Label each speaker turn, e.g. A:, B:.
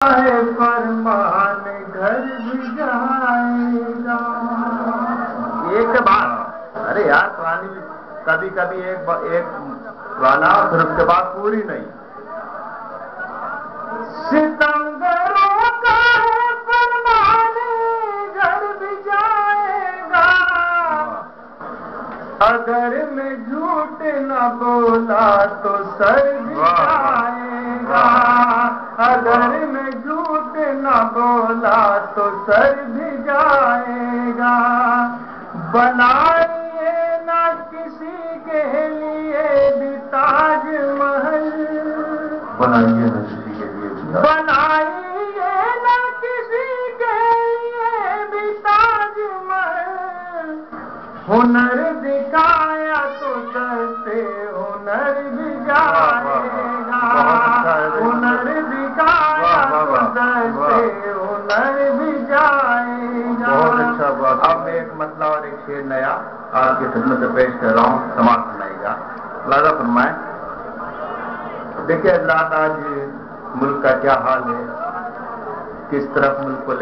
A: फरमान घर भी जाएगा।
B: एक के बाद अरे यार पुरानी कभी कभी एक गाना फिर उसके बाद पूरी नहीं।
A: सितमगरों का है फरमान घर भी जाएगा। अगर मैं झूठ न बोला तो सर भी जाएगा। अगर मैं झूठ न बोला तो सर भी जाएगा। बनाइए ना किसी के लिए भी ताजमहल।
B: बनाइए ना किसी के लिए भी
A: बनाइए ना किसी के लिए भी ताजमहल। हुनर दिखाया तो सस्ते हुनर भी जाएगा। हुनर दिखाया तो सस्ते हुनर भी जाएगा।
B: बहुत अच्छा बात। अब मैं एक मसला और एक शेर नया आपकी खिदमत से पेश कर रहा हूँ, समाज सुनाएगा। लाजा फरमाए। देखिए हज़रात, आज मुल्क का क्या हाल है, किस तरफ मुल्क को